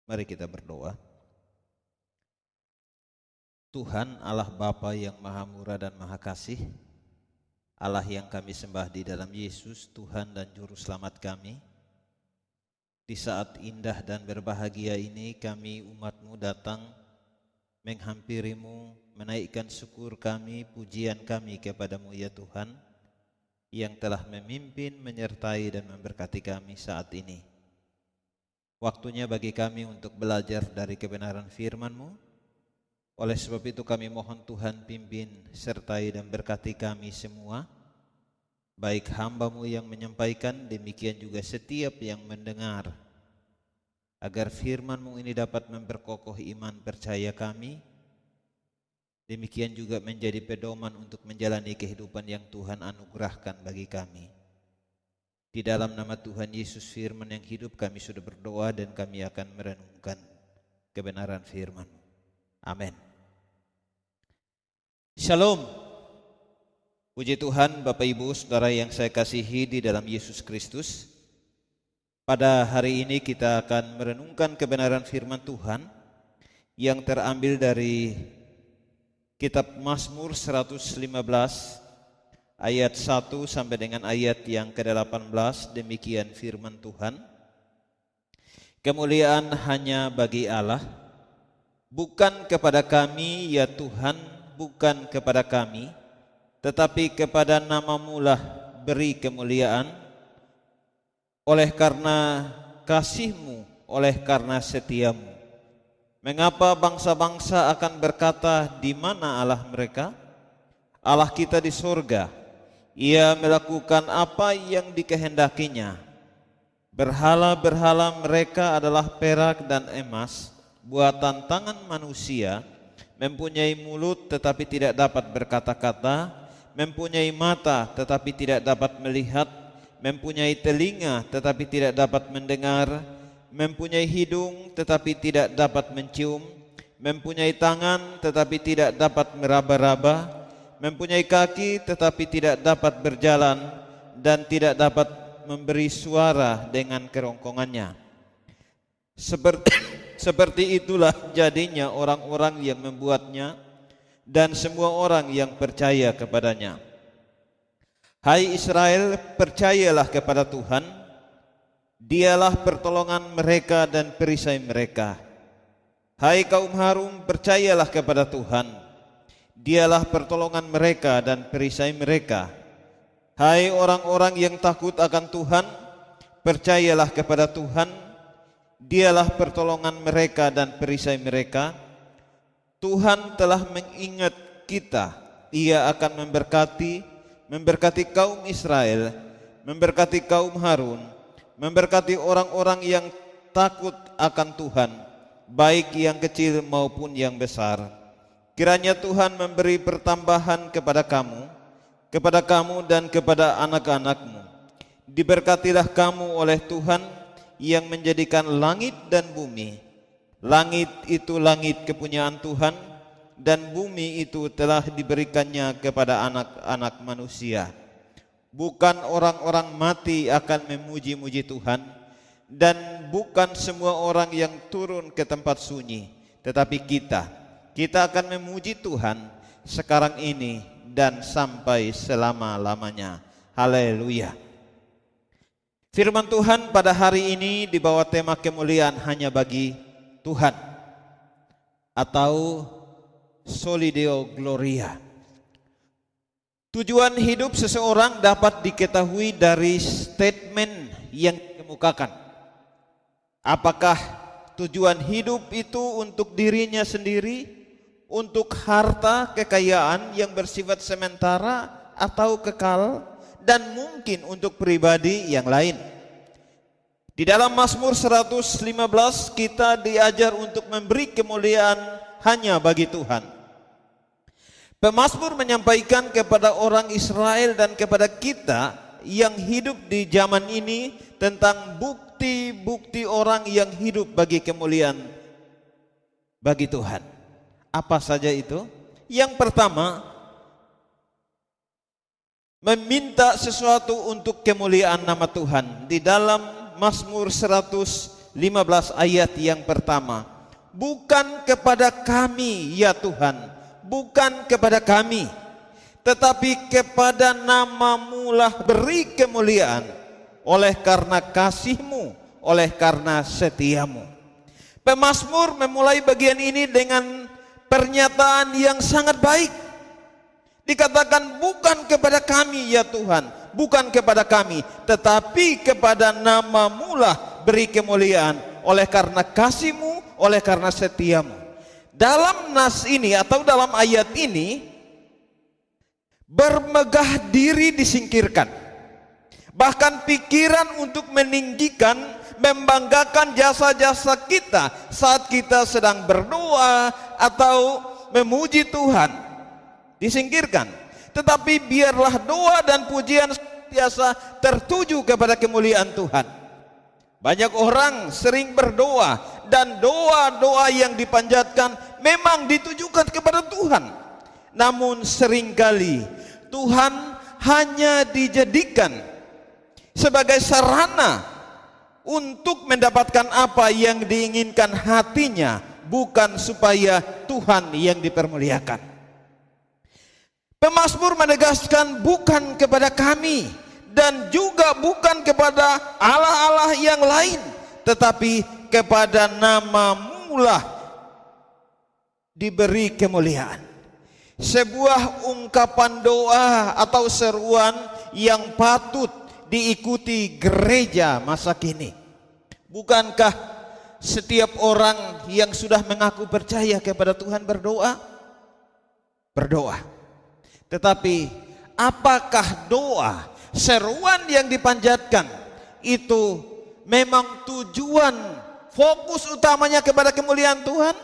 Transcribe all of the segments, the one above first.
Mari kita berdoa. Tuhan Allah Bapa yang Maha Murah dan Maha Kasih, Allah yang kami sembah di dalam Yesus, Tuhan dan Juru Selamat kami. Di saat indah dan berbahagia ini kami umat-Mu datang menghampiri-Mu, menaikkan syukur kami, pujian kami kepada-Mu ya Tuhan, yang telah memimpin, menyertai dan memberkati kami saat ini. Waktunya bagi kami untuk belajar dari kebenaran firman-Mu. Oleh sebab itu kami mohon Tuhan pimpin, sertai dan berkati kami semua, baik hamba-Mu yang menyampaikan, demikian juga setiap yang mendengar, agar firman-Mu ini dapat memperkokoh iman percaya kami, demikian juga menjadi pedoman untuk menjalani kehidupan yang Tuhan anugerahkan bagi kami. Di dalam nama Tuhan Yesus firman yang hidup kami sudah berdoa dan kami akan merenungkan kebenaran firman. Amin. Shalom. Puji Tuhan Bapak Ibu Saudara yang saya kasihi di dalam Yesus Kristus. Pada hari ini kita akan merenungkan kebenaran firman Tuhan yang terambil dari kitab Mazmur 115 ayat 1 sampai dengan ayat yang ke-18. Demikian firman Tuhan. Kemuliaan hanya bagi Allah, bukan kepada kami ya Tuhan, bukan kepada kami, tetapi kepada nama-Mu lah beri kemuliaan, oleh karena kasih-Mu, oleh karena setia-Mu. Mengapa bangsa-bangsa akan berkata, di mana Allah mereka? Allah kita di surga. Ia melakukan apa yang dikehendakinya. Berhala-berhala mereka adalah perak dan emas, buatan tangan manusia, mempunyai mulut tetapi tidak dapat berkata-kata, mempunyai mata tetapi tidak dapat melihat, mempunyai telinga tetapi tidak dapat mendengar, mempunyai hidung tetapi tidak dapat mencium, mempunyai tangan tetapi tidak dapat meraba-raba, mempunyai kaki tetapi tidak dapat berjalan, dan tidak dapat memberi suara dengan kerongkongannya. Seperti itulah jadinya orang-orang yang membuatnya dan semua orang yang percaya kepadanya. Hai Israel, percayalah kepada Tuhan, Dialah pertolongan mereka dan perisai mereka. Hai kaum Harun, percayalah kepada Tuhan, Dialah pertolongan mereka dan perisai mereka. Hai orang-orang yang takut akan Tuhan, percayalah kepada Tuhan, Dialah pertolongan mereka dan perisai mereka. Tuhan telah mengingat kita, Ia akan memberkati kaum Israel, memberkati kaum Harun, memberkati orang-orang yang takut akan Tuhan, baik yang kecil maupun yang besar. Kiranya Tuhan memberi pertambahan kepada kamu dan kepada anak-anak-Mu. Diberkatilah kamu oleh Tuhan yang menjadikan langit dan bumi. Langit itu langit kepunyaan Tuhan, dan bumi itu telah diberikannya kepada anak-anak manusia. Bukan orang-orang mati akan memuji-muji Tuhan, dan bukan semua orang yang turun ke tempat sunyi, tetapi kita akan memuji Tuhan sekarang ini dan sampai selama-lamanya. Haleluya. Firman Tuhan pada hari ini di bawah tema kemuliaan hanya bagi Tuhan, atau Soli Deo Gloria. Tujuan hidup seseorang dapat diketahui dari statement yang dikemukakan. Apakah tujuan hidup itu untuk dirinya sendiri, untuk harta kekayaan yang bersifat sementara atau kekal, dan mungkin untuk pribadi yang lain? Di dalam Mazmur 115 kita diajar untuk memberi kemuliaan hanya bagi Tuhan. Pemazmur menyampaikan kepada orang Israel dan kepada kita yang hidup di zaman ini tentang bukti-bukti orang yang hidup bagi kemuliaan bagi Tuhan. Apa saja itu? Yang pertama, meminta sesuatu untuk kemuliaan nama Tuhan. Di dalam Mazmur 115 15 ayat yang pertama. Bukan kepada kami ya Tuhan, bukan kepada kami, tetapi kepada nama-Mu lah beri kemuliaan, oleh karena kasih-Mu, oleh karena setia-Mu. Pemazmur memulai bagian ini dengan pernyataan yang sangat baik. Dikatakan bukan kepada kami ya Tuhan, bukan kepada kami, tetapi kepada nama-Mu lah beri kemuliaan, oleh karena kasih-Mu, oleh karena setia-Mu. Dalam nas ini atau dalam ayat ini, bermegah diri disingkirkan. Bahkan pikiran untuk meninggikan, membanggakan jasa-jasa kita saat kita sedang berdoa atau memuji Tuhan disingkirkan. Tetapi biarlah doa dan pujian senantiasa tertuju kepada kemuliaan Tuhan. Banyak orang sering berdoa dan doa-doa yang dipanjatkan memang ditujukan kepada Tuhan. Namun seringkali Tuhan hanya dijadikan sebagai sarana untuk mendapatkan apa yang diinginkan hatinya, bukan supaya Tuhan yang dipermuliakan. Pemazmur menegaskan bukan kepada kami dan juga bukan kepada Allah-Allah yang lain, tetapi kepada nama-Mu lah diberi kemuliaan. Sebuah ungkapan doa atau seruan yang patut diikuti gereja masa kini. Bukankah setiap orang yang sudah mengaku percaya kepada Tuhan berdoa? Berdoa. Tetapi apakah doa, seruan yang dipanjatkan itu memang tujuan fokus utamanya kepada kemuliaan Tuhan,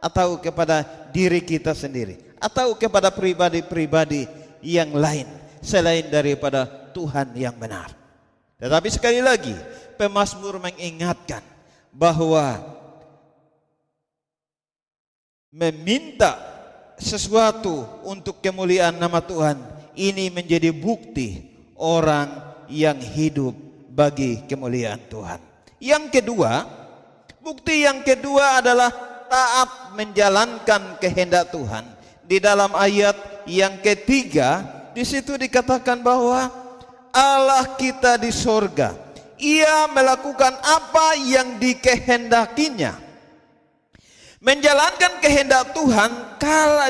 atau kepada diri kita sendiri, atau kepada pribadi-pribadi yang lain selain daripada Tuhan yang benar? Tetapi sekali lagi pemazmur mengingatkan bahwa meminta sesuatu untuk kemuliaan nama Tuhan ini menjadi bukti orang yang hidup bagi kemuliaan Tuhan. Yang kedua, bukti yang kedua adalah taat menjalankan kehendak Tuhan. Di dalam ayat yang ketiga, di situ dikatakan bahwa Allah kita di sorga, Ia melakukan apa yang dikehendakinya. Menjalankan kehendak Tuhan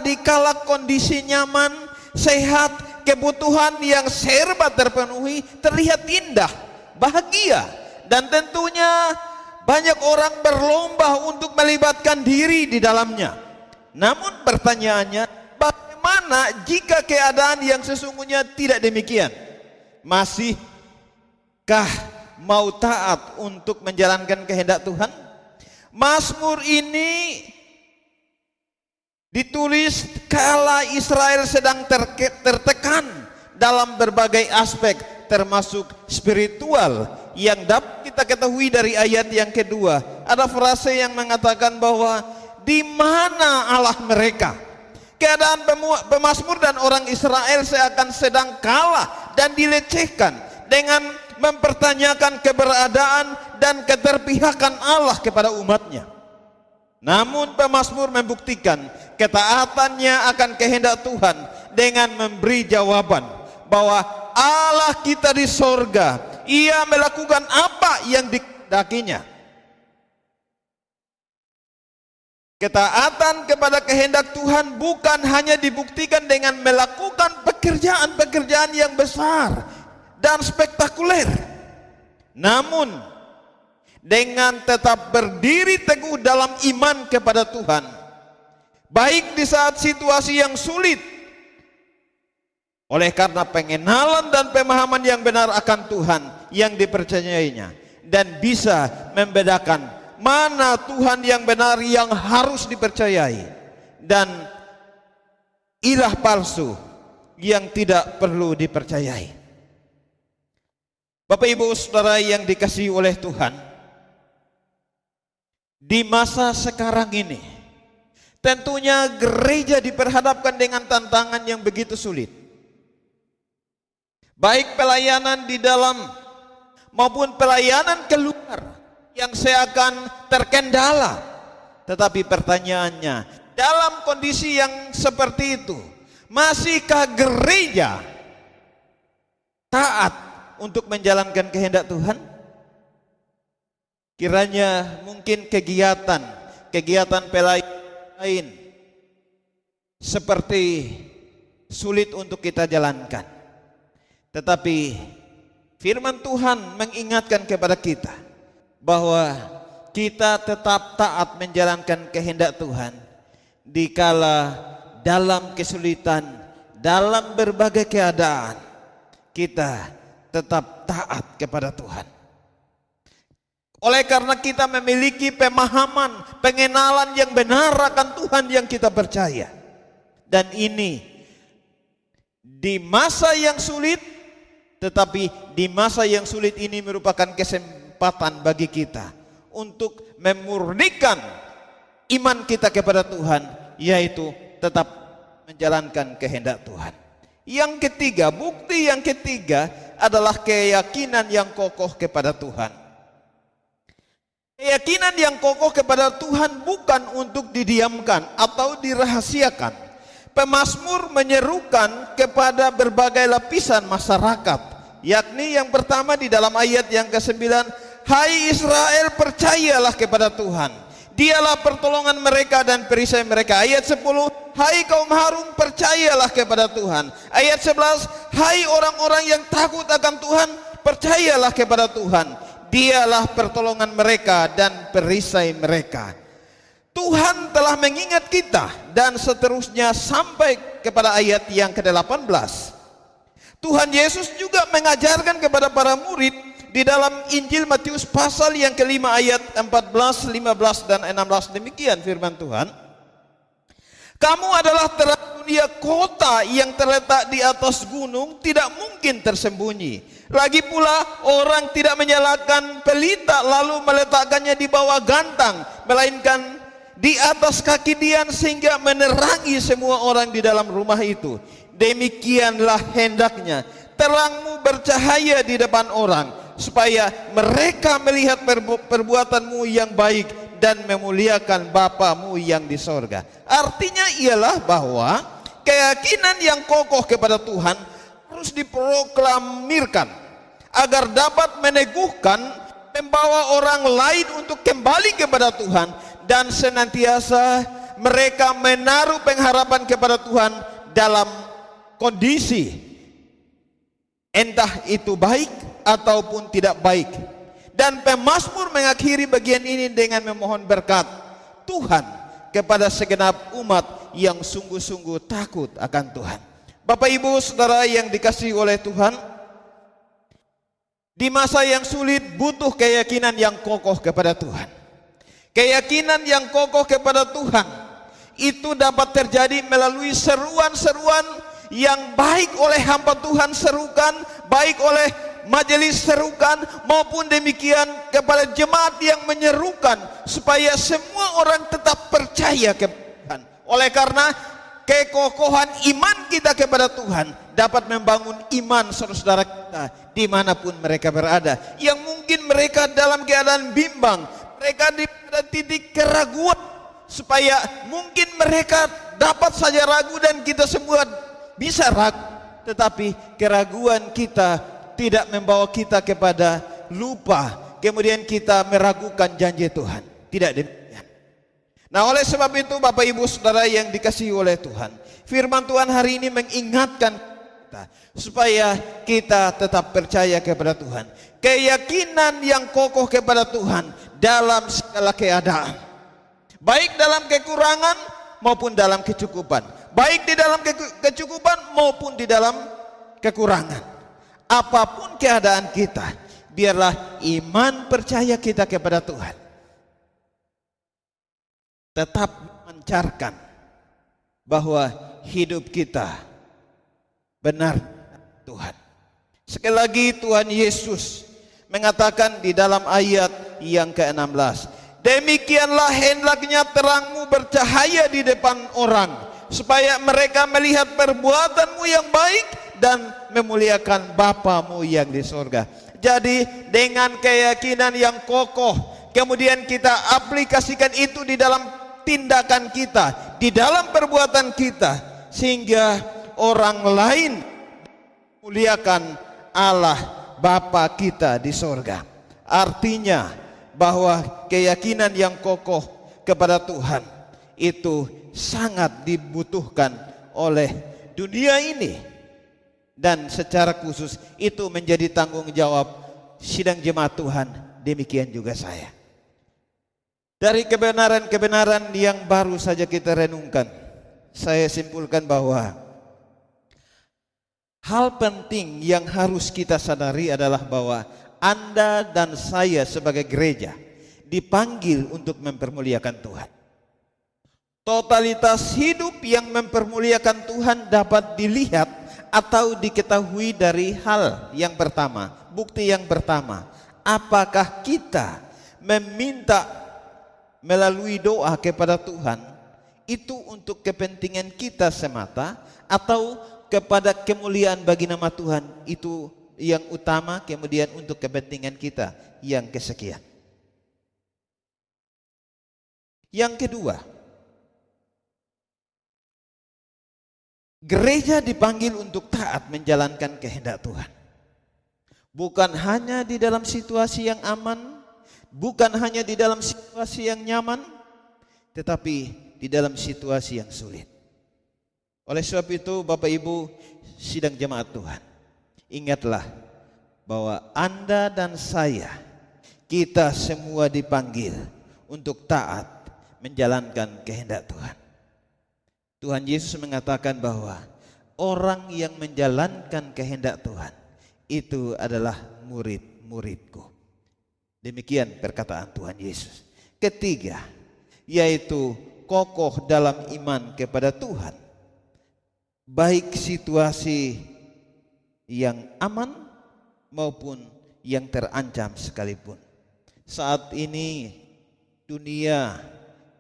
dikala kondisi nyaman, sehat, kebutuhan yang serba terpenuhi, terlihat indah, bahagia, dan tentunya banyak orang berlomba untuk melibatkan diri di dalamnya. Namun pertanyaannya, bagaimana jika keadaan yang sesungguhnya tidak demikian? Masihkah mau taat untuk menjalankan kehendak Tuhan? Mazmur ini ditulis kala Israel sedang tertekan dalam berbagai aspek, termasuk spiritual, yang dapat kita ketahui dari ayat yang kedua. Ada frase yang mengatakan bahwa di mana Allah mereka? Keadaan pemazmur dan orang Israel seakan sedang kalah dan dilecehkan dengan mempertanyakan keberadaan dan keterpihakan Allah kepada umatnya. Namun pemazmur membuktikan ketaatannya akan kehendak Tuhan dengan memberi jawaban bahwa Allah kita di sorga, Ia melakukan apa yang dikehendakinya. Ketaatan kepada kehendak Tuhan bukan hanya dibuktikan dengan melakukan pekerjaan-pekerjaan yang besar dan spektakuler, namun dengan tetap berdiri teguh dalam iman kepada Tuhan, baik di saat situasi yang sulit, oleh karena pengenalan dan pemahaman yang benar akan Tuhan yang dipercayainya, dan bisa membedakan mana Tuhan yang benar yang harus dipercayai dan ilah palsu yang tidak perlu dipercayai. Bapak Ibu Saudara yang dikasihi oleh Tuhan, di masa sekarang ini tentunya gereja diperhadapkan dengan tantangan yang begitu sulit. Baik pelayanan di dalam maupun pelayanan keluar yang seakan terkendala. Tetapi pertanyaannya, dalam kondisi yang seperti itu, masihkah gereja taat untuk menjalankan kehendak Tuhan? Kiranya mungkin kegiatan lain seperti sulit untuk kita jalankan. Tetapi firman Tuhan mengingatkan kepada kita bahwa kita tetap taat menjalankan kehendak Tuhan dikala dalam kesulitan, dalam berbagai keadaan, kita tetap taat kepada Tuhan. Oleh karena kita memiliki pemahaman, pengenalan yang benar akan Tuhan yang kita percaya. Dan ini di masa yang sulit, tetapi di masa yang sulit ini merupakan kesempatan bagi kita untuk memurnikan iman kita kepada Tuhan, yaitu tetap menjalankan kehendak Tuhan. Yang ketiga, bukti yang ketiga adalah keyakinan yang kokoh kepada Tuhan. Keyakinan yang kokoh kepada Tuhan bukan untuk didiamkan atau dirahasiakan. Pemazmur menyerukan kepada berbagai lapisan masyarakat, yakni yang pertama di dalam ayat yang ke-9, hai Israel, percayalah kepada Tuhan, dialah pertolongan mereka dan perisai mereka. Ayat 10, hai kaum Harun, percayalah kepada Tuhan. Ayat 11, hai orang-orang yang takut akan Tuhan, percayalah kepada Tuhan, dialah pertolongan mereka dan perisai mereka. Tuhan telah mengingat kita, dan seterusnya sampai kepada ayat yang ke-18. Tuhan Yesus juga mengajarkan kepada para murid di dalam Injil Matius pasal yang ke-5 ayat 14, 15 dan 16. Demikian firman Tuhan. Kamu adalah terang dunia, kota yang terletak di atas gunung tidak mungkin tersembunyi. Lagi pula orang tidak menyalakan pelita lalu meletakkannya di bawah gantang, melainkan di atas kaki dian sehingga menerangi semua orang di dalam rumah itu. Demikianlah hendaknya terangmu bercahaya di depan orang, supaya mereka melihat perbuatanmu yang baik dan memuliakan Bapamu yang di sorga. Artinya ialah bahwa keyakinan yang kokoh kepada Tuhan harus diproklamirkan agar dapat meneguhkan, membawa orang lain untuk kembali kepada Tuhan, dan senantiasa mereka menaruh pengharapan kepada Tuhan dalam kondisi entah itu baik ataupun tidak baik. Dan pemazmur mengakhiri bagian ini dengan memohon berkat Tuhan kepada segenap umat yang sungguh-sungguh takut akan Tuhan. Bapak Ibu Saudara yang dikasihi oleh Tuhan, di masa yang sulit butuh keyakinan yang kokoh kepada Tuhan. Keyakinan yang kokoh kepada Tuhan itu dapat terjadi melalui seruan-seruan yang baik oleh hamba Tuhan serukan, baik oleh majelis serukan, maupun demikian kepada jemaat yang menyerukan, supaya semua orang tetap percaya kepada Tuhan. Oleh karena kekokohan iman kita kepada Tuhan dapat membangun iman saudara-saudara kita dimanapun mereka berada, yang mungkin mereka dalam keadaan bimbang, mereka di titik keraguan, supaya mungkin mereka dapat saja ragu dan kita semua bisa ragu, tetapi keraguan kita tidak membawa kita kepada lupa, kemudian kita meragukan janji Tuhan. Tidak demikian. Nah, oleh sebab itu Bapak Ibu Saudara yang dikasihi oleh Tuhan, firman Tuhan hari ini mengingatkan kita supaya kita tetap percaya kepada Tuhan. Keyakinan yang kokoh kepada Tuhan dalam segala keadaan, baik dalam kekurangan maupun dalam kecukupan, baik di dalam kecukupan maupun di dalam kekurangan. Apapun keadaan kita, biarlah iman percaya kita kepada Tuhan tetap memancarkan bahwa hidup kita benar Tuhan. Sekali lagi Tuhan Yesus mengatakan di dalam ayat yang ke-16, demikianlah hendaknya terangmu bercahaya di depan orang, supaya mereka melihat perbuatanmu yang baik dan memuliakan Bapamu yang di sorga. Jadi dengan keyakinan yang kokoh, kemudian kita aplikasikan itu di dalam tindakan kita, di dalam perbuatan kita, sehingga orang lain muliakan Allah Bapa kita di sorga. Artinya bahwa keyakinan yang kokoh kepada Tuhan itu sangat dibutuhkan oleh dunia ini, dan secara khusus itu menjadi tanggung jawab sidang jemaat Tuhan. Demikian juga saya. Dari kebenaran-kebenaran yang baru saja kita renungkan, saya simpulkan bahwa hal penting yang harus kita sadari adalah bahwa Anda dan saya sebagai gereja dipanggil untuk mempermuliakan Tuhan. Totalitas hidup yang mempermuliakan Tuhan dapat dilihat atau diketahui dari hal yang pertama, bukti yang pertama. Apakah kita meminta melalui doa kepada Tuhan itu untuk kepentingan kita semata, atau kepada kemuliaan bagi nama Tuhan itu yang utama, kemudian untuk kepentingan kita yang kesekian. Yang kedua, gereja dipanggil untuk taat menjalankan kehendak Tuhan. Bukan hanya di dalam situasi yang aman, bukan hanya di dalam situasi yang nyaman, tetapi di dalam situasi yang sulit. Oleh sebab itu, Bapak Ibu sidang jemaat Tuhan, ingatlah bahwa Anda dan saya, kita semua dipanggil untuk taat menjalankan kehendak Tuhan. Tuhan Yesus mengatakan bahwa orang yang menjalankan kehendak Tuhan itu adalah murid-muridku. Demikian perkataan Tuhan Yesus. Ketiga, yaitu kokoh dalam iman kepada Tuhan. Baik situasi yang aman maupun yang terancam sekalipun. Saat ini dunia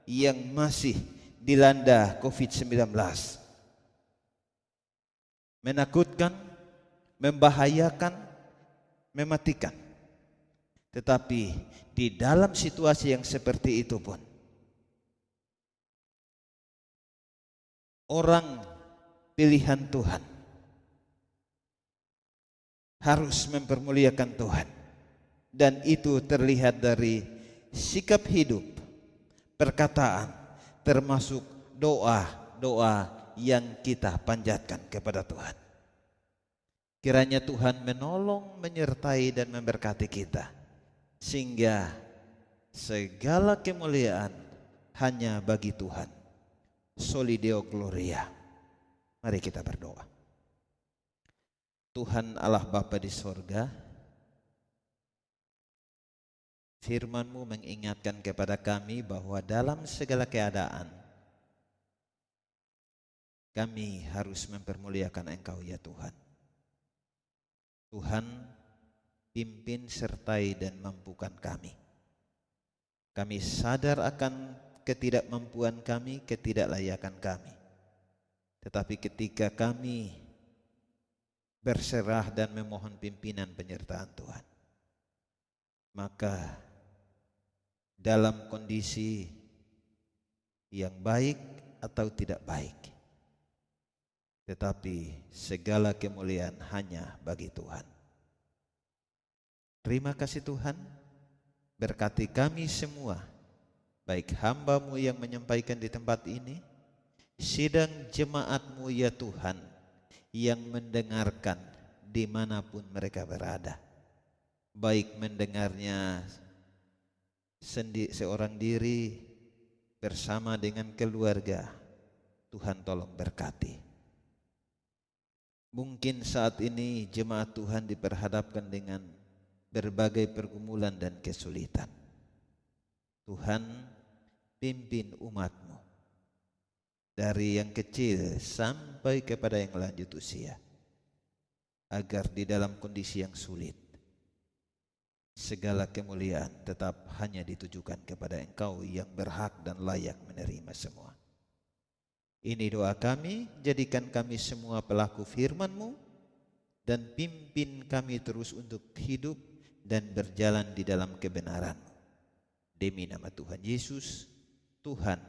yang masih dilanda COVID-19 menakutkan, membahayakan, mematikan. Tetapi di dalam situasi yang seperti itu pun, orang pilihan Tuhan harus mempermuliakan Tuhan, dan itu terlihat dari sikap hidup, perkataan, termasuk doa-doa yang kita panjatkan kepada Tuhan. Kiranya Tuhan menolong, menyertai dan memberkati kita, sehingga segala kemuliaan hanya bagi Tuhan. Soli Deo Gloria. Mari kita berdoa. Tuhan Allah Bapa di sorga, firman-Mu mengingatkan kepada kami bahwa dalam segala keadaan kami harus mempermuliakan Engkau ya Tuhan. Tuhan, pimpin, sertai dan mampukan kami. Kami sadar akan ketidakmampuan kami, ketidaklayakan kami. Tetapi ketika kami berserah dan memohon pimpinan penyertaan Tuhan, maka dalam kondisi yang baik atau tidak baik, tetapi segala kemuliaan hanya bagi Tuhan. Terima kasih Tuhan, berkati kami semua, baik hamba-Mu yang menyampaikan di tempat ini, sidang jemaat-Mu ya Tuhan, yang mendengarkan dimanapun mereka berada, baik mendengarnya seorang diri bersama dengan keluarga. Tuhan tolong berkati. Mungkin saat ini jemaat Tuhan diperhadapkan dengan berbagai pergumulan dan kesulitan. Tuhan, pimpin umat-Mu dari yang kecil sampai kepada yang lanjut usia, agar di dalam kondisi yang sulit segala kemuliaan tetap hanya ditujukan kepada Engkau yang berhak dan layak menerima semua. Ini doa kami, jadikan kami semua pelaku firman-Mu, dan pimpin kami terus untuk hidup dan berjalan di dalam kebenaran-Mu. Demi nama Tuhan Yesus, Tuhan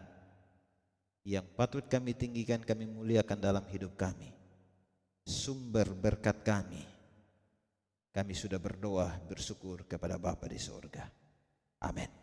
yang patut kami tinggikan, kami muliakan dalam hidup kami, sumber berkat kami sudah berdoa bersyukur kepada Bapa di surga. Amin.